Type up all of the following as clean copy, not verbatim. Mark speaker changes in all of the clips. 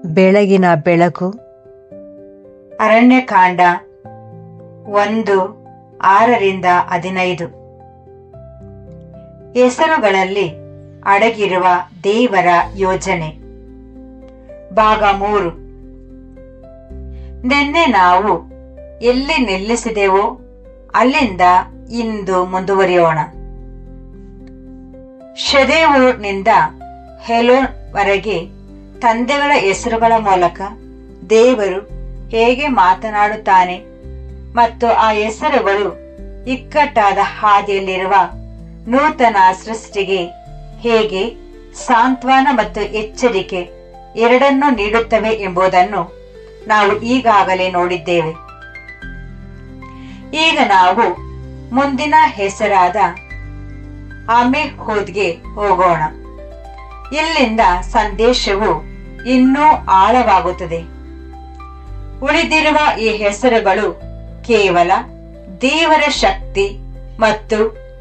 Speaker 1: ಬೆಳಗಿನ ಬೆಳಕು.
Speaker 2: ಅರಣ್ಯಕಾಂಡ 1:6-15. ಹೆಸರುಗಳಲ್ಲಿ ಅಡಗಿರುವ ದೇವರ ಯೋಜನೆ. ಭಾಗ 3. ನಿನ್ನೆ ನಾವು ಎಲ್ಲಿ ನಿಲ್ಲಿಸಿದೆವೋ ಅಲ್ಲಿಂದ ಇಂದು ಮುಂದುವರಿಯೋಣ. ಶೆದೇವೂರ್ನಿಂದ ಹೆಲೋನ್ ವರೆಗೆ ತಂದೆಗಳ ಹೆಸರುಗಳ ಮೂಲಕ ದೇವರು ಹೇಗೆ ಮಾತನಾಡುತ್ತಾನೆ ಮತ್ತು ಆ ಹೆಸರುಗಳು ಇಕ್ಕಟ್ಟಾದ ಹಾದಿಯಲ್ಲಿರುವ ನೂತನ ಸೃಷ್ಟಿಗೆ ಹೇಗೆ ಸಾಂತ್ವನ ಮತ್ತು ಎಚ್ಚರಿಕೆ ಎರಡನ್ನೂ ನೀಡುತ್ತವೆ ಎಂಬುದನ್ನು ನಾವು ಈಗಾಗಲೇ ನೋಡಿದ್ದೇವೆ. ಈಗ ನಾವು ಮುಂದಿನ ಹೆಸರಾದ ಅಮ್ಮಿಹೂದ್ಗೆ ಹೋಗೋಣ. ಇಲ್ಲಿಂದ ಸಂದೇಶವು ಇನ್ನೂ ಆಳವಾಗುತ್ತದೆ. ಉಳಿದಿರುವ ಈ ಹೆಸರುಗಳು ಕೇವಲ ದೇವರ ಶಕ್ತಿ ಮತ್ತು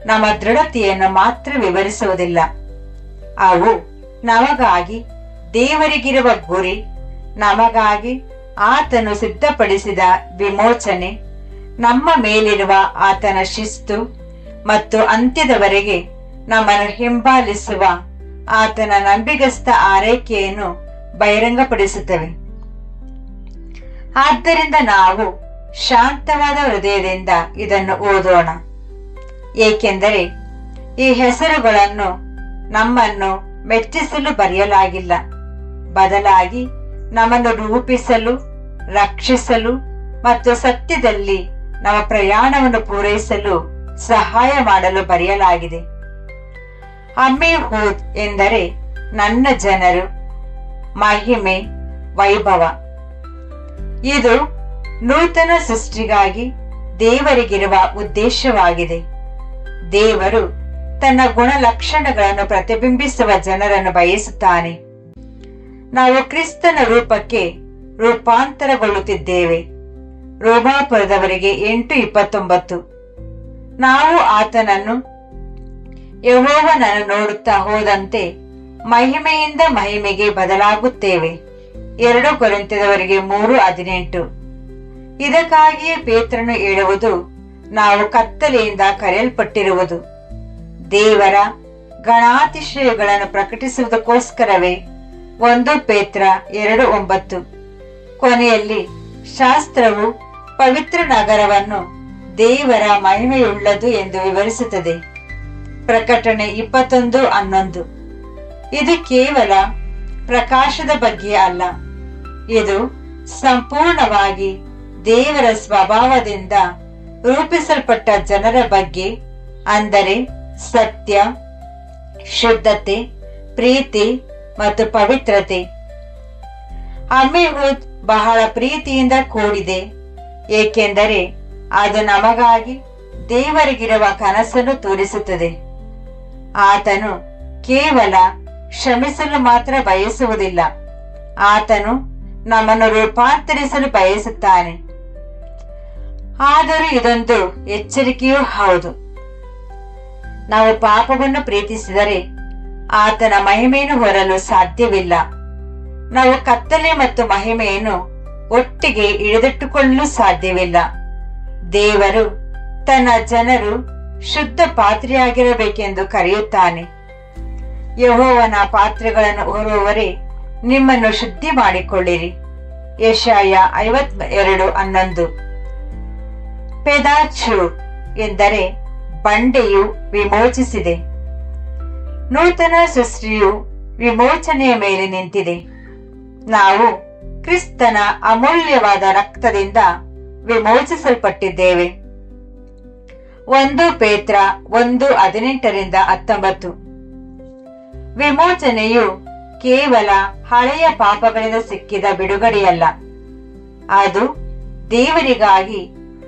Speaker 2: ನಮ್ಮ ದೃಢತೆಯನ್ನು ಮಾತ್ರ ವಿವರಿಸುವುದಿಲ್ಲ. ಅವು ನಮಗಾಗಿ ದೇವರಿಗಿರುವ ಗುರಿ, ನಮಗಾಗಿ ಆತನು ಸಿದ್ಧಪಡಿಸಿದ ವಿಮೋಚನೆ, ನಮ್ಮ ಮೇಲಿರುವ ಆತನ ಶಿಸ್ತು ಮತ್ತು ಅಂತ್ಯದವರೆಗೆ ನಮ್ಮನ್ನು ಹಿಂಬಾಲಿಸುವ ಆತನ ನಂಬಿಗಸ್ತ ಆರೈಕೆಯನ್ನು ಬಹಿರಂಗಪಡಿಸುತ್ತವೆ. ಆದ್ದರಿಂದ ನಾವು ಶಾಂತವಾದ ಹೃದಯದಿಂದ ಇದನ್ನು ಓದೋಣ, ಏಕೆಂದರೆ ಈ ಹೆಸರುಗಳನ್ನು ನಮ್ಮನ್ನು ಮೆಚ್ಚಿಸಲು ಬರೆಯಲಾಗಿಲ್ಲ, ಬದಲಾಗಿ ನಮ್ಮನ್ನು ರೂಪಿಸಲು, ರಕ್ಷಿಸಲು ಮತ್ತು ಸತ್ಯದಲ್ಲಿ ನಮ್ಮ ಪ್ರಯಾಣವನ್ನು ಪೂರೈಸಲು ಸಹಾಯ ಮಾಡಲು ಬರೆಯಲಾಗಿದೆ. ಅಮ್ಮಿಹೂದ್ ಎಂದರೆ ನನ್ನ ಜನರು, ಮಹಿಮೆ, ವೈಭವ. ಇದು ನೂತನ ಸೃಷ್ಟಿಗಾಗಿ ದೇವರಿಗಿರುವ ಉದ್ದೇಶವಾಗಿದೆ. ದೇವರು ತನ್ನ ಗುಣಲಕ್ಷಣಗಳನ್ನು ಪ್ರತಿಬಿಂಬಿಸುವ ಜನರನ್ನು ಬಯಸುತ್ತಾನೆ. ನಾವು ಕ್ರಿಸ್ತನ ರೂಪಕ್ಕೆ ರೂಪಾಂತರಗೊಳ್ಳುತ್ತಿದ್ದೇವೆ. ರೋಮಾಪುರದವರಿಗೆ 8:29. ನಾವು ಆತನನ್ನು ಯೆಹೋವನನ್ನು ನೋಡುತ್ತಾ ಹೋದಂತೆ ಮಹಿಮೆಯಿಂದ ಮಹಿಮೆಗೆ ಬದಲಾಗುತ್ತೇವೆ. 2 ಕೊರಿಂಥದವರಿಗೆ 3:18. ಇದಕ್ಕಾಗಿಯೇ ಪೇತ್ರನು ಹೇಳುವುದು, ನಾವು ಕತ್ತಲೆಯಿಂದ ಕರೆಯಲ್ಪಟ್ಟಿರುವುದು ದೇವರ ಗಣಾತಿಶಯಗಳನ್ನು ಪ್ರಕಟಿಸುವುದಕ್ಕೋಸ್ಕರವೇ. 1 ಪೇತ್ರ 2:9. ಕೊನೆಯಲ್ಲಿ ಶಾಸ್ತ್ರವು ಪವಿತ್ರ ನಗರವನ್ನು ದೇವರ ಮಹಿಮೆಯುಳ್ಳದು ಎಂದು ವಿವರಿಸುತ್ತದೆ. ಪ್ರಕಟಣೆ 21:11. ಇದು ಕೇವಲ ಪ್ರಕಾಶದ ಬಗ್ಗೆ ಅಲ್ಲ, ಇದು ಸಂಪೂರ್ಣವಾಗಿ ದೇವರ ಸ್ವಭಾವದಿಂದ ರೂಪಿಸಲ್ಪಟ್ಟ ಜನರ ಬಗ್ಗೆ, ಅಂದರೆ ಸತ್ಯ, ಶುದ್ಧತೆ, ಪ್ರೀತಿ ಮತ್ತು ಪವಿತ್ರತೆ. ಅಮ್ಮಿಹೂದ್ ಬಹಳ ಪ್ರೀತಿಯಿಂದ ಕೂಡಿದೆ, ಏಕೆಂದರೆ ಅದು ನಮಗಾಗಿ ದೇವರಿಗಿರುವ ಕನಸನ್ನು ತೋರಿಸುತ್ತದೆ. ಆತನು ಕೇವಲ ಕ್ಷಮಿಸಲು ಮಾತ್ರ ಬಯಸುವುದಿಲ್ಲ, ಆತನು ನಮ್ಮನ್ನು ರೂಪಾಂತರಿಸಲು ಬಯಸುತ್ತಾನೆ. ಆದರೂ ಇದೊಂದು ಎಚ್ಚರಿಕೆಯೂ ಹೌದು. ನಾವು ಪಾಪವನ್ನು ಪ್ರೀತಿಸಿದರೆ ಆತನ ಮಹಿಮೆಯನ್ನು ಹೊರಲು ಸಾಧ್ಯವಿಲ್ಲ. ನಾವು ಕತ್ತಲೆ ಮತ್ತು ಮಹಿಮೆಯನ್ನು ಒಟ್ಟಿಗೆ ಹಿಡಿದಿಟ್ಟುಕೊಳ್ಳಲು ಸಾಧ್ಯವಿಲ್ಲ. ದೇವರು ತನ್ನ ಜನರು ಶುದ್ಧ ಪಾತ್ರೆಯಾಗಿರಬೇಕೆಂದು ಕರೆಯುತ್ತಾನೆ. ಯೆಹೋವನ ಪಾತ್ರೆಗಳನ್ನು ಹೊರುವವರೇ, ನಿಮ್ಮನ್ನು ಶುದ್ಧಿ ಮಾಡಿಕೊಳ್ಳಿರಿ. ಯೆಶಾಯ 52:11. ಪೆದಾಚೂರ್ ಎಂದರೆ ಬಂಡೆಯು ವಿಮೋಚಿಸಿದೆ. ನೂತನ ಸೃಷ್ಟಿಯು ವಿಮೋಚನೆಯ ಮೇಲೆ ನಿಂತಿದೆ. ನಾವು ಕ್ರಿಸ್ತನ ಅಮೂಲ್ಯವಾದ ರಕ್ತದಿಂದ ವಿಮೋಚಿಸಲ್ಪಟ್ಟಿದ್ದೇವೆ. 1 ಪೇತ್ರ 1:18-19. ವಿಮೋಚನೆಯು ಕೇವಲ ಹಳೆಯ ಪಾಪಗಳಿಂದ ಸಿಕ್ಕಿದ ಬಿಡುಗಡೆಯಲ್ಲ, ಅದು ದೇವರಿಗಾಗಿ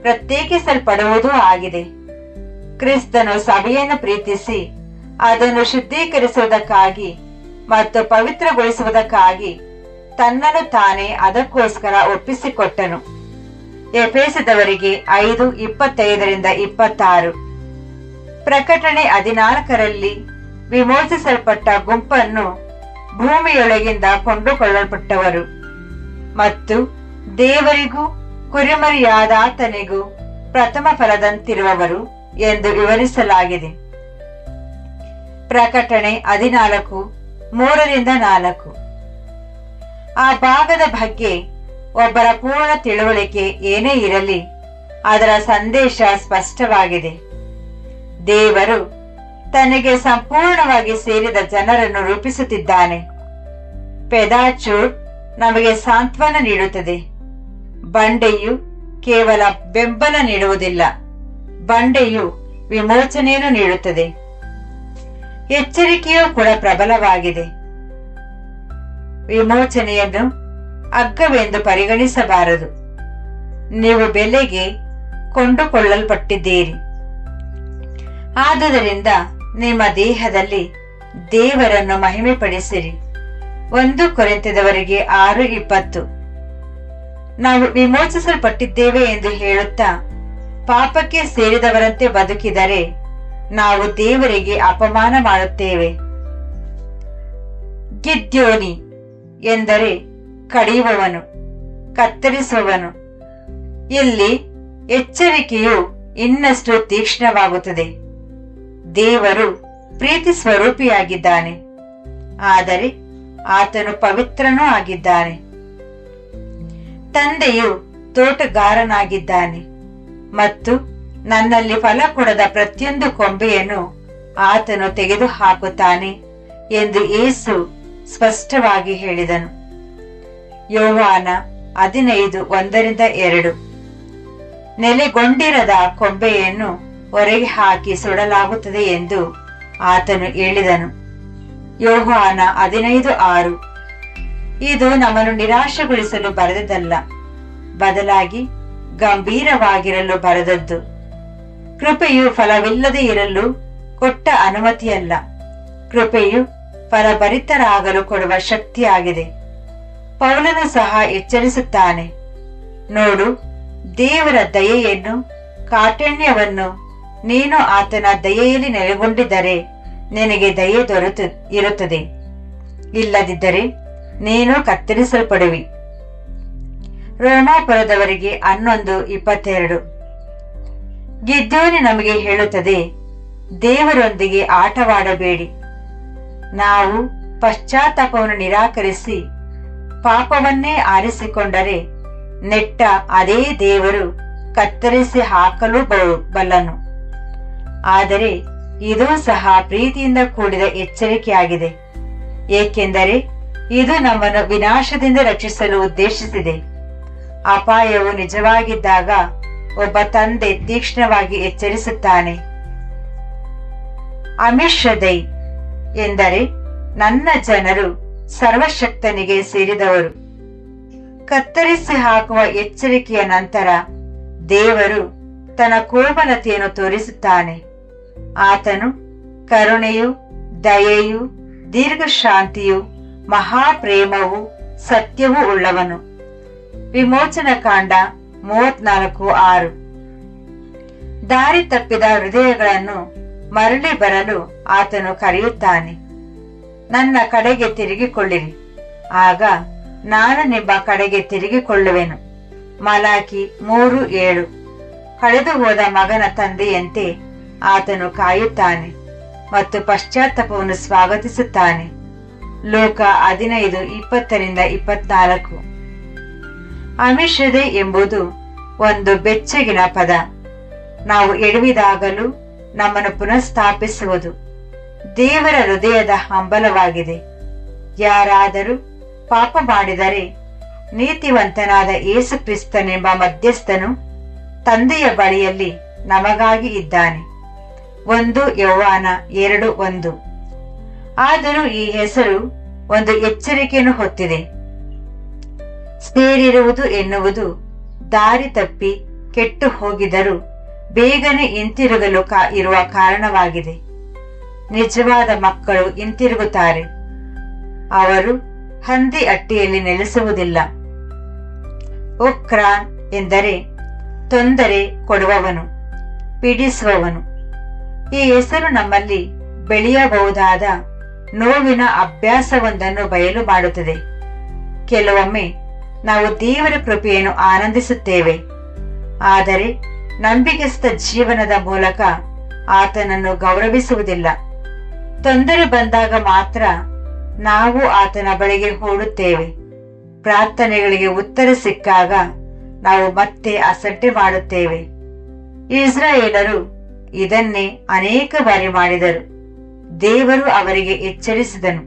Speaker 2: ಪ್ರತ್ಯೇಕಿಸಲ್ಪಡುವುದೂ ಆಗಿದೆ. ಕ್ರಿಸ್ತನು ಸಭೆಯನ್ನು ಪ್ರೀತಿಸಿ ಅದನ್ನು ಶುದ್ಧೀಕರಿಸುವುದಕ್ಕಾಗಿ ಮತ್ತು ಪವಿತ್ರಗೊಳಿಸುವುದಕ್ಕಾಗಿ ತನ್ನನ್ನು ತಾನೇ ಅದಕ್ಕೋಸ್ಕರ ಒಪ್ಪಿಸಿಕೊಟ್ಟನು. ಎಫೆಸದವರಿಗೆ 5:25-26. ಪ್ರಕಟಣೆ 14ರಲ್ಲಿ ವಿಮೋಚಿಸಲ್ಪಟ್ಟ ಗುಂಪನ್ನು ಭೂಮಿಯೊಳಗಿಂದ ಕೊಂಡುಕೊಳ್ಳಲ್ಪಟ್ಟವರು ಮತ್ತು ದೇವರಿಗೂ ಕುರಿಮರಿಯಾದಾತನಿಗೂ ಪ್ರಥಮ ಫಲದಂತಿರುವವರು ಎಂದು ವಿವರಿಸಲಾಗಿದೆ. ಪ್ರಕಟಣೆ 14:3-4. ಆ ಭಾಗದ ಬಗ್ಗೆ ಒಬ್ಬರ ಪೂರ್ಣ ತಿಳುವಳಿಕೆ ಏನೇ ಇರಲಿ, ಅದರ ಸಂದೇಶ ಸ್ಪಷ್ಟವಾಗಿದೆ. ದೇವರು ತನಗೆ ಸಂಪೂರ್ಣವಾಗಿ ಸೇರಿದ ಜನರನ್ನು ರೂಪಿಸುತ್ತಿದ್ದಾನೆ. ಪೆದಾಚೂರ್ ನಮಗೆ ಸಾಂತ್ವನ ನೀಡುತ್ತದೆ. ಬಂಡೆಯು ಕೇವಲ ಬೆಂಬಲ ನೀಡುವುದಿಲ್ಲ, ಬಂಡೆಯು ವಿಮೋಚನೆಯನ್ನು ನೀಡುತ್ತದೆ. ಎಚ್ಚರಿಕೆಯೂ ಕೂಡ ಪ್ರಬಲವಾಗಿದೆ. ವಿಮೋಚನೆಯನ್ನು ಅಗ್ಗವೆಂದು ಪರಿಗಣಿಸಬಾರದು. ನೀವು ಬೆಲೆಗೆ ಕೊಂಡುಕೊಳ್ಳಲ್ಪಟ್ಟಿದ್ದೀರಿ. ಆದುದರಿಂದ ನಿಮ್ಮ ದೇಹದಲ್ಲಿ ದೇವರನ್ನು ಮಹಿಮೆಪಡಿಸಿರಿ. 1 ಕೊರಿಂಥದವರಿಗೆ 6:20. ನಾವು ವಿಮೋಚಿಸಲ್ಪಟ್ಟಿದ್ದೇವೆ ಎಂದು ಹೇಳುತ್ತಾ ಪಾಪಕ್ಕೆ ಸೇರಿದವರಂತೆ ಬದುಕಿದರೆ ನಾವು ದೇವರಿಗೆ ಅಪಮಾನ ಮಾಡುತ್ತೇವೆ. ಗಿದ್ಯೋನಿ ಎಂದರೆ ಕಡಿಯುವವನು, ಕತ್ತರಿಸುವವನು. ಇಲ್ಲಿ ಎಚ್ಚರಿಕೆಯು ಇನ್ನಷ್ಟು ತೀಕ್ಷ್ಣವಾಗುತ್ತದೆ. ದೇವರು ಪ್ರೀತಿ ಸ್ವರೂಪಿಯಾಗಿದ್ದಾನೆ, ಆದರೆ ಆತನು ಪವಿತ್ರನೂ ಆಗಿದ್ದಾನೆ. ತಂದೆಯು ತೋಟಗಾರನಾಗಿದ್ದಾನೆ ಮತ್ತು ನನ್ನಲ್ಲಿ ಫಲ ಕೊಡದ ಪ್ರತಿಯೊಂದು ಕೊಂಬೆಯನ್ನು ಆತನು ತೆಗೆದು ಹಾಕುತ್ತಾನೆ ಎಂದು ಯೇಸು ಸ್ಪಷ್ಟವಾಗಿ ಹೇಳಿದನು. ಯೋಹಾನ 15:1-2. ನೆಲೆಗೊಂಡಿರದ ಕೊಂಬೆಯನ್ನು ಹೊರಗೆ ಹಾಕಿ ಸುಡಲಾಗುತ್ತದೆ ಎಂದು ಆತನು ಹೇಳಿದನು. ಯೋಹಾನ 15:6. ಇದು ನಮ್ಮನ್ನು ನಿರಾಶೆಗೊಳಿಸಲು ಬರೆದದ್ದಲ್ಲ, ಬದಲಾಗಿ ಗಂಭೀರವಾಗಿರಲು ಬರೆದದ್ದು. ಕೃಪೆಯು ಫಲವಿಲ್ಲದೆ ಇರಲು ಕೊಟ್ಟ ಅನುಮತಿಯಲ್ಲ, ಕೃಪೆಯು ಫಲಭರಿತರಾಗಲು ಕೊಡುವ ಶಕ್ತಿಯಾಗಿದೆ. ಪೌಲನು ಸಹ ಎಚ್ಚರಿಸುತ್ತಾನೆ, ನೋಡು, ದೇವರ ದಯೆಯನ್ನು, ಕಾಠಿಣ್ಯವನ್ನು ನೀನು ಆತನ ದಯೆಯಲ್ಲಿ ನೆಲೆಗೊಂಡಿದ್ದರೆ ನಿನಗೆ ದಯೆ ಇರುತ್ತದೆ, ಇಲ್ಲದಿದ್ದರೆ ನೀನು ಕತ್ತರಿಸಲ್ಪಡುವಿ. ರೋಮಾಪುರದವರಿಗೆ 11:22. ಗಿದ್ಯೋನಿ ನಮಗೆ ಹೇಳುತ್ತದೆ, ದೇವರೊಂದಿಗೆ ಆಟವಾಡಬೇಡಿ. ನಾವು ಪಶ್ಚಾತ್ತಾಪವನ್ನು ನಿರಾಕರಿಸಿ ಪಾಪವನ್ನೇ ಆರಿಸಿಕೊಂಡರೆ ನೆಟ್ಟ ಅದೇ ದೇವರು ಕತ್ತರಿಸಿ ಹಾಕಲು ಬಲ್ಲನು. ಆದರೆ ಇದು ಸಹ ಪ್ರೀತಿಯಿಂದ ಕೂಡಿದ ಎಚ್ಚರಿಕೆಯಾಗಿದೆ, ಏಕೆಂದರೆ ಇದು ನಮ್ಮನ್ನು ವಿನಾಶದಿಂದ ರಕ್ಷಿಸಲು ಉದ್ದೇಶಿಸಿದೆ. ಅಪಾಯವು ನಿಜವಾಗಿದ್ದಾಗ ಒಬ್ಬ ತಂದೆ ತೀಕ್ಷ್ಣವಾಗಿ ಎಚ್ಚರಿಸುತ್ತಾನೆ. ಅಮಿಷದೈ ಎಂದರೆ ನನ್ನ ಜನರು ಸರ್ವಶಕ್ತನಿಗೆ ಸೇರಿದವರು. ಕತ್ತರಿಸಿ ಹಾಕುವ ಎಚ್ಚರಿಕೆಯ ನಂತರ ದೇವರು ತನ್ನ ಕೋಮಲತೆಯನ್ನು ತೋರಿಸುತ್ತಾನೆ. ಆತನು ಕರುಣೆಯು, ದಯೆಯು, ದೀರ್ಘಶಾಂತಿಯು, ಮಹಾಪ್ರೇಮವು, ಸತ್ಯವೂ ಉಳ್ಳವನು. ವಿಮೋಚನಕಾಂಡ 34:6. ದಾರಿ ತಪ್ಪಿದ ಹೃದಯಗಳನ್ನು ಮರಳಿ ಬರಲು ಆತನು ಕರೆಯುತ್ತಾನೆ. ನನ್ನ ಕಡೆಗೆ ತಿರುಗಿಕೊಳ್ಳಿರಿ, ಆಗ ನಾನು ನಿಮ್ಮ ಕಡೆಗೆ ತಿರುಗಿಕೊಳ್ಳುವೆನು. ಮಲಾಕಿ 3:7. ಕಳೆದು ಹೋದ ಮಗನ ತಂದೆಯಂತೆ ಆತನು ಕಾಯುತ್ತಾನೆ ಮತ್ತು ಪಶ್ಚಾತ್ತಾಪವನ್ನು ಸ್ವಾಗತಿಸುತ್ತಾನೆ. ಲೋಕ 15:20-24. ಅಮಿಷದೆ ಎಂಬುದು ಒಂದು ಬೆಚ್ಚಗಿನ ಪದ. ನಾವು ಎಡವಿದಾಗಲೂ ನಮ್ಮನ್ನು ಪುನಃಸ್ಥಾಪಿಸುವುದು ದೇವರ ಹೃದಯದ ಹಂಬಲವಾಗಿದೆ. ಯಾರಾದರೂ ಪಾಪ ಮಾಡಿದರೆ ನೀತಿವಂತನಾದ ಯೇಸು ಕ್ರಿಸ್ತನೆಂಬ ಮಧ್ಯಸ್ಥನು ತಂದೆಯ ಬಳಿಯಲ್ಲಿ ನಮಗಾಗಿ ಇದ್ದಾನೆ. 1 ಯೋಹಾನ 2:1. ಆದರೂ ಈ ಹೆಸರು ಒಂದು ಎಚ್ಚರಿಕೆಯನ್ನು ಹೊತ್ತಿದೆ. ಸೇರಿರುವುದು ಎನ್ನುವುದು ದಾರಿ ತಪ್ಪಿ ಕೆಟ್ಟು ಹೋಗಿದರೂ ಬೇಗನೆ ಹಿಂತಿರುಗಲು ಇರುವ ಕಾರಣವಾಗಿದೆ. ನಿಜವಾದ ಮಕ್ಕಳು ಹಿಂತಿರುಗುತ್ತಾರೆ, ಅವರು ಹಂದಿ ಅಟ್ಟಿಯಲ್ಲಿ ನೆಲೆಸುವುದಿಲ್ಲ. ಒಕ್ರಾನ್ ಎಂದರೆ ತೊಂದರೆ ಕೊಡುವವನು, ಪೀಡಿಸುವವನು. ಈ ಹೆಸರು ನಮ್ಮಲ್ಲಿ ಬೆಳೆಯಬಹುದಾದ ನೋವಿನ ಅಭ್ಯಾಸವೊಂದನ್ನು ಬಯಲು ಮಾಡುತ್ತದೆ. ಕೆಲವೊಮ್ಮೆ ನಾವು ದೇವರ ಕೃಪೆಯನ್ನು ಆನಂದಿಸುತ್ತೇವೆ. ಆದರೆ ನಂಬಿಕೆಸ್ಥ ಜೀವನದ ಮೂಲಕ ಆತನನ್ನು ಗೌರವಿಸುವುದಿಲ್ಲ. ತೊಂದರೆ ಬಂದಾಗ ಮಾತ್ರ ನಾವು ಆತನ ಬಳಿಗೆ ಓಡುತ್ತೇವೆ. ಪ್ರಾರ್ಥನೆಗಳಿಗೆ ಉತ್ತರ ಸಿಕ್ಕಾಗ ನಾವು ಮತ್ತೆ ಅಸಡ್ಡೆ ಮಾಡುತ್ತೇವೆ. ಇಸ್ರಾಯೇಲರು ಇದನ್ನೇ ಅನೇಕ ಬಾರಿ ಮಾಡಿದರು. ದೇವರು ಅವರಿಗೆ ಎಚ್ಚರಿಸಿದನು,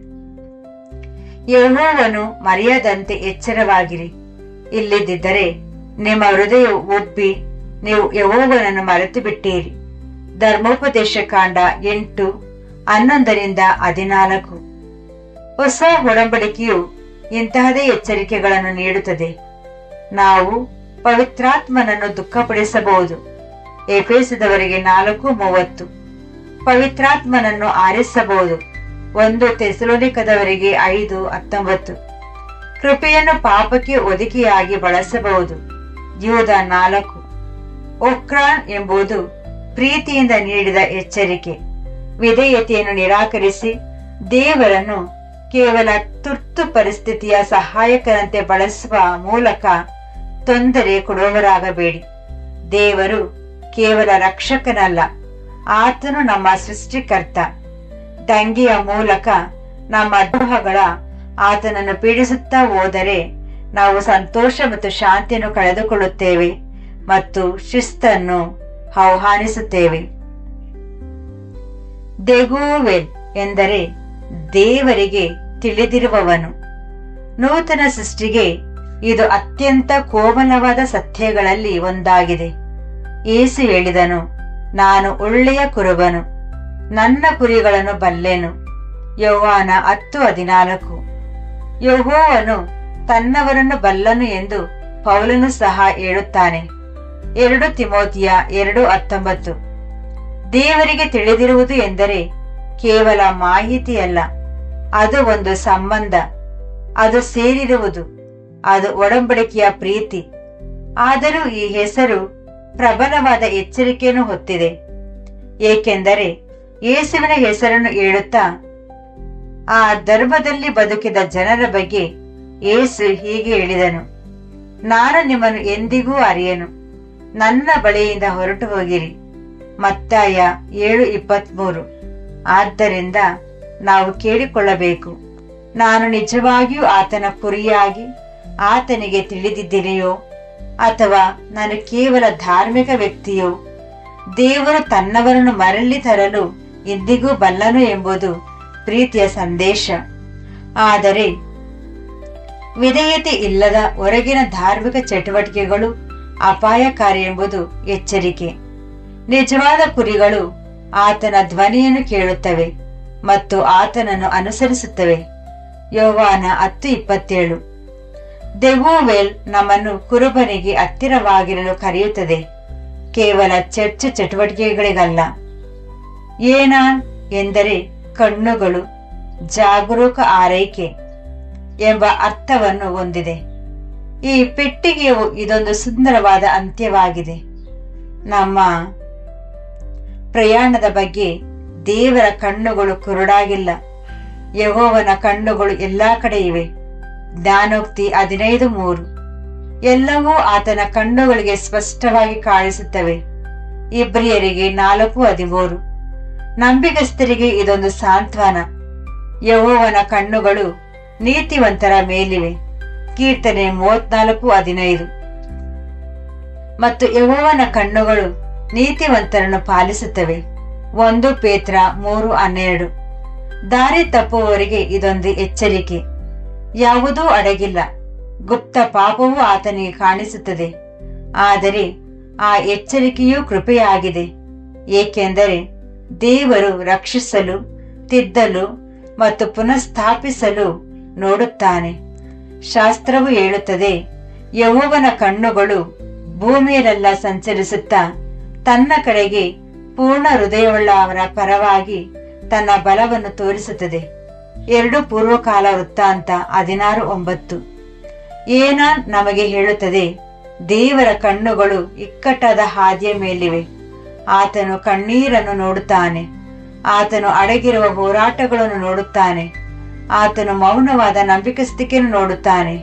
Speaker 2: ಯೆಹೋವನು ಮರೆಯದಂತೆ ಎಚ್ಚರವಾಗಿರಿ, ಇಲ್ಲದಿದ್ದರೆ ನಿಮ್ಮ ಹೃದಯ ಒಬ್ಬಿ ನೀವು ಯೆಹೋವನನ್ನು ಮರೆತು ಬಿಟ್ಟೀರಿ. ಧರ್ಮೋಪದೇಶ ಕಾಂಡ 8:11-14. ಹೊಸ ಒಡಂಬಡಿಕೆಯು ಇಂತಹದೇ ಎಚ್ಚರಿಕೆಗಳನ್ನು ನೀಡುತ್ತದೆ. ನಾವು ಪವಿತ್ರಾತ್ಮನನ್ನು ದುಃಖಪಡಿಸಬಹುದು. ಎಫೆಸದವರಿಗೆ 4:30. ಪವಿತ್ರಾತ್ಮನನ್ನು ಆರಿಸಬಹುದು. 1 ಥೆಸಲೋನಿಕದವರಿಗೆ 5:19. ಕೃಪೆಯನ್ನು ಪಾಪಕ್ಕೆ ಒದಗಿಯಾಗಿ ಬಳಸಬಹುದು. ಯೂದ 4. ಒಕ್ರಾನ್ ಎಂಬುದು ಪ್ರೀತಿಯಿಂದ ನೀಡಿದ ಎಚ್ಚರಿಕೆ. ವಿಧೇಯತೆಯನ್ನು ನಿರಾಕರಿಸಿ ದೇವರನ್ನು ಕೇವಲ ತುರ್ತು ಪರಿಸ್ಥಿತಿಯ ಸಹಾಯಕರಂತೆ ಬಳಸುವ ಮೂಲಕ ತೊಂದರೆ ಕೊಡುವವರಾಗಬೇಡಿ. ದೇವರು ಕೇವಲ ರಕ್ಷಕನಲ್ಲ, ಆತನು ನಮ್ಮ ಸೃಷ್ಟಿಕರ್ತ. ದಂಗೆಯ ಮೂಲಕ ನಮ್ಮ ದ್ರೋಹಗಳ ಆತನನ್ನು ಪೀಡಿಸುತ್ತಾ ಹೋದರೆ ನಾವು ಸಂತೋಷ ಮತ್ತು ಶಾಂತಿಯನ್ನು ಕಳೆದುಕೊಳ್ಳುತ್ತೇವೆ ಮತ್ತು ಶಿಸ್ತನ್ನು ಆಹ್ವಾನಿಸುತ್ತೇವೆ. ದೆಗೂವೆಲ್ ಎಂದರೆ ದೇವರಿಗೆ ತಿಳಿದಿರುವವನು. ನೂತನ ಸೃಷ್ಟಿಗೆ ಇದು ಅತ್ಯಂತ ಕೋಮಲವಾದ ಸತ್ಯಗಳಲ್ಲಿ ಒಂದಾಗಿದೆ. ಯೇಸು ಹೇಳಿದನು, ನಾನು ಒಳ್ಳೆಯ ಕುರುಬನು, ನನ್ನ ಕುರಿಗಳನ್ನು ಬಲ್ಲೆನು. ಯೋಹಾನ 10:14. ಯೆಹೋವನು ತನ್ನವರನ್ನು ಬಲ್ಲನು ಎಂದು ಪೌಲನು ಸಹ ಹೇಳುತ್ತಾನೆ. 2 ತಿಮೋಥೆಯ 2:19. ದೇವರಿಗೆ ತಿಳಿದಿರುವುದು ಎಂದರೆ ಕೇವಲ ಮಾಹಿತಿಯಲ್ಲ, ಅದು ಒಂದು ಸಂಬಂಧ, ಅದು ಸೇರಿರುವುದು, ಅದು ಒಡಂಬಡಿಕೆಯ ಪ್ರೀತಿ. ಆದರೂ ಈ ಹೆಸರು ಪ್ರಬಲವಾದ ಎಚ್ಚರಿಕೆಯನ್ನು ಹೊತ್ತಿದೆ, ಏಕೆಂದರೆ ಯೇಸುವಿನ ಹೆಸರನ್ನು ಹೇಳುತ್ತಾ ಆ ಧರ್ಮದಲ್ಲಿ ಬದುಕಿದ ಜನರ ಬಗ್ಗೆ ಯೇಸು ಹೀಗೆ ಹೇಳಿದನು, ನಾನು ನಿಮ್ಮನ್ನು ಎಂದಿಗೂ ಅರಿಯೆನು, ನನ್ನ ಬಳಿಯಿಂದ ಹೊರಟು ಹೋಗಿರಿ. ಮತ್ತಾಯ 7:23. ಆದ್ದರಿಂದ ನಾವು ಕೇಳಿಕೊಳ್ಳಬೇಕು, ನಾನು ನಿಜವಾಗಿಯೂ ಆತನ ಕುರಿಯಾಗಿ ಆತನಿಗೆ ತಿಳಿದಿದ್ದೇನೆಯೋ ಅಥವಾ ನಾನು ಕೇವಲ ಧಾರ್ಮಿಕ ವ್ಯಕ್ತಿಯೋ? ದೇವರು ತನ್ನವರನ್ನು ಮರಳಿ ತರಲು ಎಂದಿಗೂ ಬಲ್ಲನು ಎಂಬುದು ಪ್ರೀತಿಯ ಸಂದೇಶ. ಆದರೆ ವಿಧೇಯತೆ ಇಲ್ಲದ ಹೊರಗಿನ ಧಾರ್ಮಿಕ ಚಟುವಟಿಕೆಗಳು ಅಪಾಯಕಾರಿ ಎಂಬುದು ಎಚ್ಚರಿಕೆ. ನಿಜವಾದ ಕುರಿಗಳು ಆತನ ಧ್ವನಿಯನ್ನು ಕೇಳುತ್ತವೆ ಮತ್ತು ಆತನನ್ನು ಅನುಸರಿಸುತ್ತವೆ. ಯೋಹಾನ 10:27. ದೆಗೂವೆಲ್ ನಮ್ಮನ್ನು ಕುರುಬನಿಗೆ ಹತ್ತಿರವಾಗಿರಲು ಕರೆಯುತ್ತದೆ, ಕೇವಲ ಚರ್ಚ್ ಚಟುವಟಿಕೆಗಳಿಗಲ್ಲ. ಏನಾನ್ ಎಂದರೆ ಕಣ್ಣುಗಳು, ಜಾಗರೂಕ ಆರೈಕೆ ಎಂಬ ಅರ್ಥವನ್ನು ಹೊಂದಿದೆ. ಈ ಪೆಟ್ಟಿಗೆಯು ಇದೊಂದು ಸುಂದರವಾದ ಅಂತ್ಯವಾಗಿದೆ. ನಮ್ಮ ಪ್ರಯಾಣದ ಬಗ್ಗೆ ದೇವರ ಕಣ್ಣುಗಳು ಕುರುಡಾಗಿಲ್ಲ. ಯೆಹೋವನ ಕಣ್ಣುಗಳು ಎಲ್ಲಾ ಕಡೆ ಇವೆ. ಜ್ಞಾನೋಕ್ತಿ 15:3. ಎಲ್ಲವೂ ಆತನ ಕಣ್ಣುಗಳಿಗೆ ಸ್ಪಷ್ಟವಾಗಿ ಕಾಣಿಸುತ್ತವೆ. ಇಬ್ರಿಯರಿಗೆ 4:13. ನಂಬಿಗಸ್ತರಿಗೆ ಇದೊಂದು ಸಾಂತ್ವನ. ಯೆಹೋವನ ಕಣ್ಣುಗಳು ನೀತಿವಂತರ ಮೇಲಿವೆ. ಕೀರ್ತನೆ 34:15. ಮತ್ತು ಯೆಹೋವನ ಕಣ್ಣುಗಳು ನೀತಿವಂತರನ್ನು ಪಾಲಿಸುತ್ತವೆ. 1 ಪೇತ್ರ 3:12. ದಾರಿ ತಪ್ಪುವವರಿಗೆ ಇದೊಂದು ಎಚ್ಚರಿಕೆ. ಯಾವುದೂ ಅಡಗಿಲ್ಲ, ಗುಪ್ತ ಪಾಪವೂ ಆತನಿಗೆ ಕಾಣಿಸುತ್ತದೆ. ಆದರೆ ಆ ಎಚ್ಚರಿಕೆಯೂ ಕೃಪೆಯಾಗಿದೆ, ಏಕೆಂದರೆ ದೇವರು ರಕ್ಷಿಸಲು, ತಿದ್ದಲು ಮತ್ತು ಪುನಃಸ್ಥಾಪಿಸಲು ನೋಡುತ್ತಾನೆ. ಶಾಸ್ತ್ರವು ಹೇಳುತ್ತದೆ, ಯೆಹೋವನ ಕಣ್ಣುಗಳು ಭೂಮಿಯಲ್ಲೆಲ್ಲ ಸಂಚರಿಸುತ್ತಾ ತನ್ನ ಕಡೆಗೆ ಪೂರ್ಣ ಹೃದಯವುಳ್ಳವರ ಪರವಾಗಿ ತನ್ನ ಬಲವನ್ನು ತೋರಿಸುತ್ತದೆ. 2 ಪೂರ್ವಕಾಲ ವೃತ್ತಾಂತ 16:9. ಏನಾನ್ ನಮಗೆ ಹೇಳುತ್ತದೆ, ದೇವರ ಕಣ್ಣುಗಳು ಇಕ್ಕಟ್ಟಾದ ಹಾದಿಯ ಮೇಲಿವೆ. ಆತನು ಕಣ್ಣೀರನ್ನು ನೋಡುತ್ತಾನೆ, ಆತನು ಅಡಗಿರುವ ಹೋರಾಟಗಳನ್ನು ನೋಡುತ್ತಾನೆ, ಆತನು ಮೌನವಾದ ನಂಬಿಕಸ್ತಿಕೆಯನ್ನು ನೋಡುತ್ತಾನೆ,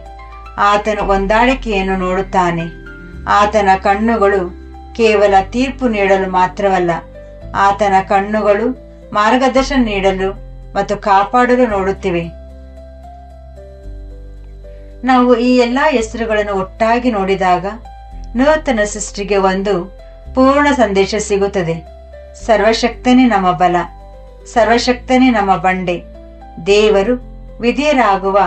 Speaker 2: ಆತನು ಹೊಂದಾಣಿಕೆಯನ್ನು ನೋಡುತ್ತಾನೆ. ಆತನ ಕಣ್ಣುಗಳು ಕೇವಲ ತೀರ್ಪು ನೀಡಲು ಮಾತ್ರವಲ್ಲ, ಆತನ ಕಣ್ಣುಗಳು ಮಾರ್ಗದರ್ಶನ ನೀಡಲು ಮತ್ತು ಕಾಪಾಡಲು ನೋಡುತ್ತಿವೆ. ನಾವು ಈ ಎಲ್ಲಾ ಹೆಸರುಗಳನ್ನು ಒಟ್ಟಾಗಿ ನೋಡಿದಾಗ ನೂತನ ಸೃಷ್ಟಿಗೆ ಒಂದು ಪೂರ್ಣ ಸಂದೇಶ ಸಿಗುತ್ತದೆ. ಸರ್ವಶಕ್ತನೇ ನಮ್ಮ ಬಲ, ಸರ್ವಶಕ್ತನೇ ನಮ್ಮ ಬಂಡೆ. ದೇವರು ವಿಧೇಯರಾಗುವ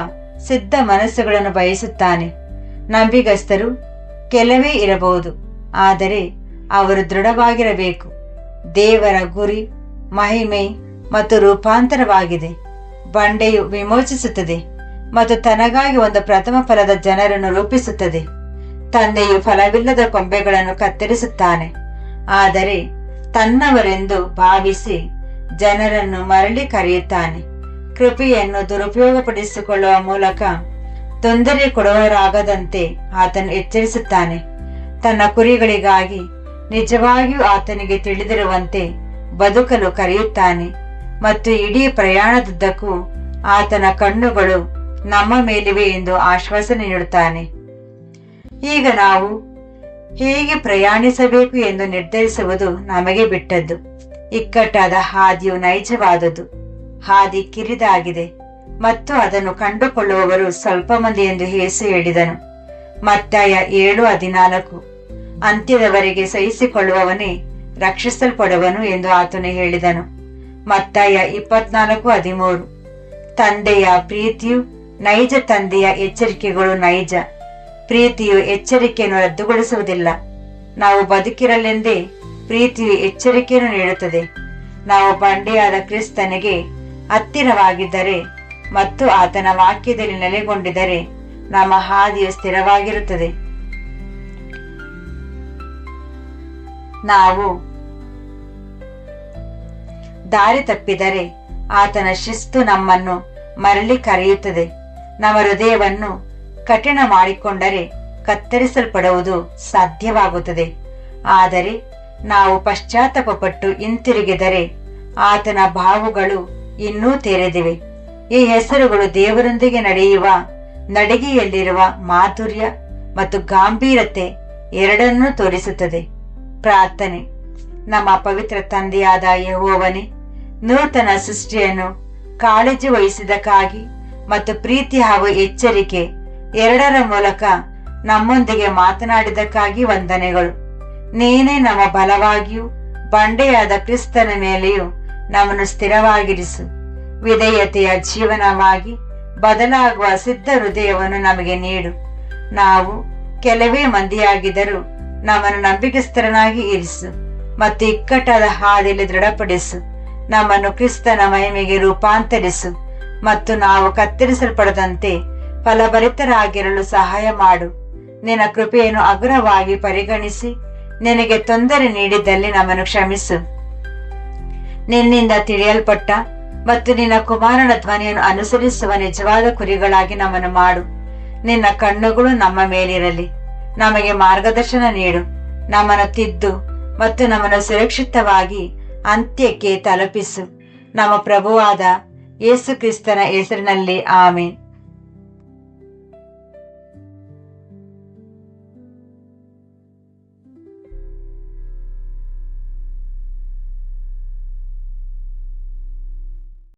Speaker 2: ಸಿದ್ಧ ಮನಸ್ಸುಗಳನ್ನು ಬಯಸುತ್ತಾನೆ. ನಂಬಿಗಸ್ತರು ಕೆಲವೇ ಇರಬಹುದು, ಆದರೆ ಅವರು ದೃಢವಾಗಿರಬೇಕು. ದೇವರ ಗುರಿ ಮಹಿಮೆ ಮತ್ತು ರೂಪಾಂತರವಾಗಿದೆ. ಬಂಡೆಯು ವಿಮೋಚಿಸುತ್ತದೆ ಮತ್ತು ತನಗಾಗಿ ಒಂದು ಪ್ರಥಮ ಫಲದ ಜನರನ್ನು ರೂಪಿಸುತ್ತದೆ. ತಂದೆಯು ಫಲವಿಲ್ಲದ ಕೊಂಬೆಗಳನ್ನು ಕತ್ತರಿಸುತ್ತಾನೆ, ಆದರೆ ತನ್ನವರೆಂದು ಭಾವಿಸಿ ಜನರನ್ನು ಮರಳಿ ಕರೆಯುತ್ತಾನೆ. ಕೃಪೆಯನ್ನು ದುರುಪಯೋಗಪಡಿಸಿಕೊಳ್ಳುವ ಮೂಲಕ ತೊಂದರೆ ಕೊಡುವವರಾಗದಂತೆ ಆತನು ಎಚ್ಚರಿಸುತ್ತಾನೆ. ತನ್ನ ಕುರಿಗಳಿಗಾಗಿ ನಿಜವಾಗಿಯೂ ಆತನಿಗೆ ತಿಳಿದಿರುವಂತೆ ಬದುಕಲು ಕರೆಯುತ್ತಾನೆ ಮತ್ತು ಇಡೀ ಪ್ರಯಾಣದುದ್ದಕ್ಕೂ ಆತನ ಕಣ್ಣುಗಳು ನಮ್ಮ ಮೇಲಿವೆ ಎಂದು ಆಶ್ವಾಸನೆ ನೀಡುತ್ತಾನೆ. ಈಗ ನಾವು ಹೇಗೆ ಪ್ರಯಾಣಿಸಬೇಕು ಎಂದು ನಿರ್ಧರಿಸುವುದು ನಮಗೆ ಬಿಟ್ಟದ್ದು. ಇಕ್ಕಟ್ಟಾದ ಹಾದಿಯು ನೈಜವಾದುದು, ಹಾದಿ ಕಿರಿದಾಗಿದೆ ಮತ್ತು ಅದನ್ನು ಕಂಡುಕೊಳ್ಳುವವರು ಸ್ವಲ್ಪ ಮಂದಿ ಎಂದು ಯೇಸು ಹೇಳಿದನು. ಮತ್ತಾಯ 7:14. ಅಂತ್ಯದವರೆಗೆ ಸಹಿಸಿಕೊಳ್ಳುವವನೇ ರಕ್ಷಿಸಲ್ಪಡುವನು ಎಂದು ಆತನು ಹೇಳಿದನು. ಮತ್ತಾಯ 24:13. ತಂದೆಯ ಪ್ರೀತಿಯು ನೈಜ, ತಂದೆಯ ಎಚ್ಚರಿಕೆಗಳು ನೈಜ. ಪ್ರೀತಿಯು ಎಚ್ಚರಿಕೆಯನ್ನು ರದ್ದುಗೊಳಿಸುವುದಿಲ್ಲ. ನಾವು ಬದುಕಿರಲೆಂದೇ ಪ್ರೀತಿಯು ಎಚ್ಚರಿಕೆಯನ್ನು ನೀಡುತ್ತದೆ. ನಾವು ಬಂಡೆಯಾದ ಕ್ರಿಸ್ತನಿಗೆ ಹತ್ತಿರವಾಗಿದ್ದರೆ ಮತ್ತು ಆತನ ವಾಕ್ಯದಲ್ಲಿ ನೆಲೆಗೊಂಡಿದ್ದರೆ ನಮ್ಮ ಹಾದಿಯು ಸ್ಥಿರವಾಗಿರುತ್ತದೆ. ನಾವು ದಾರಿ ತಪ್ಪಿದರೆ ಆತನ ಶಿಸ್ತು ನಮ್ಮನ್ನು ಮರಳಿ ಕರೆಯುತ್ತದೆ. ನಮ್ಮ ಹೃದಯವನ್ನು ಕಠಿಣ ಮಾಡಿಕೊಂಡರೆ ಕತ್ತರಿಸಲ್ಪಡುವುದು ಸಾಧ್ಯವಾಗುತ್ತದೆ. ಆದರೆ ನಾವು ಪಶ್ಚಾತ್ತಾಪಪಟ್ಟು ಹಿಂತಿರುಗಿದರೆ ಆತನ ಬಾಹುಗಳು ಇನ್ನೂ ತೆರೆದಿವೆ. ಈ ಹೆಸರುಗಳು ದೇವರೊಂದಿಗೆ ನಡೆಯುವ ನಡಿಗೆಯಲ್ಲಿರುವ ಮಾಧುರ್ಯ ಮತ್ತು ಗಾಂಭೀರ್ಯತೆ ಎರಡನ್ನೂ ತೋರಿಸುತ್ತದೆ. ಪ್ರಾರ್ಥನೆ. ನಮ್ಮ ಪವಿತ್ರ ತಂದೆಯಾದ ಯೆಹೋವನೇ, ನೂತನ ಸೃಷ್ಟಿಯನ್ನು ಕಾಳಜಿ ವಹಿಸಿದಕ್ಕಾಗಿ ಮತ್ತು ಪ್ರೀತಿ ಹಾಗೂ ಎಚ್ಚರಿಕೆ ಎರಡರ ಮೂಲಕ ನಮ್ಮೊಂದಿಗೆ ಮಾತನಾಡಿದಕ್ಕಾಗಿ ವಂದನೆಗಳು. ನೀನೇ ನಮ್ಮ ಬಲವಾಗಿಯೂ ಬಂಡೆಯಾದ ಕ್ರಿಸ್ತನ ಮೇಲೆಯೂ ನಮ್ಮನ್ನು ಸ್ಥಿರವಾಗಿರಿಸು. ವಿಧೇಯತೆಯ ಜೀವನವಾಗಿ ಬದಲಾಗುವ ಸಿದ್ಧ ಹೃದಯವನ್ನು ನಮಗೆ ನೀಡು. ನಾವು ಕೆಲವೇ ಮಂದಿಯಾಗಿದ್ದರೂ ನಮ್ಮನ್ನು ನಂಬಿಕಸ್ಥರನಾಗಿ ಇರಿಸು ಮತ್ತು ಇಕ್ಕಟ್ಟಾದ ಹಾದಿಯಲ್ಲಿ ದೃಢಪಡಿಸು. ನಮ್ಮನ್ನು ಕ್ರಿಸ್ತನ ಮಹಿಮೆಗೆ ರೂಪಾಂತರಿಸು ಮತ್ತು ನಾವು ಕತ್ತರಿಸಲ್ಪಡದಂತೆ ಫಲಭರಿತರಾಗಿರಲು ಸಹಾಯ ಮಾಡು. ನಿನ್ನ ಕೃಪೆಯನ್ನು ಅಗ್ರವಾಗಿ ಪರಿಗಣಿಸಿ ನಿನಗೆ ತೊಂದರೆ ನೀಡಿದ್ದಲ್ಲಿ ನಮ್ಮನ್ನು ಕ್ಷಮಿಸು. ನಿನ್ನಿಂದ ತಿಳಿಯಲ್ಪಟ್ಟ ಮತ್ತು ನಿನ್ನ ಕುಮಾರನ ಧ್ವನಿಯನ್ನು ಅನುಸರಿಸುವ ನಿಜವಾದ ಕುರಿಗಳಾಗಿ ನಮ್ಮನ್ನು ಮಾಡು. ನಿನ್ನ ಕಣ್ಣುಗಳು ನಮ್ಮ ಮೇಲಿರಲಿ. ನಮಗೆ ಮಾರ್ಗದರ್ಶನ ನೀಡು. ನಮ್ಮನ್ನು ತಿದ್ದು ಮತ್ತು ನಮ್ಮನ್ನು ಸುರಕ್ಷಿತವಾಗಿ ಅಂತ್ಯಕ್ಕೆ ತಲುಪಿಸು. ನಮ್ಮ ಪ್ರಭುವಾದ ಯೇಸು ಕ್ರಿಸ್ತನ ಹೆಸರಿನಲ್ಲಿ ಆಮೆನ್.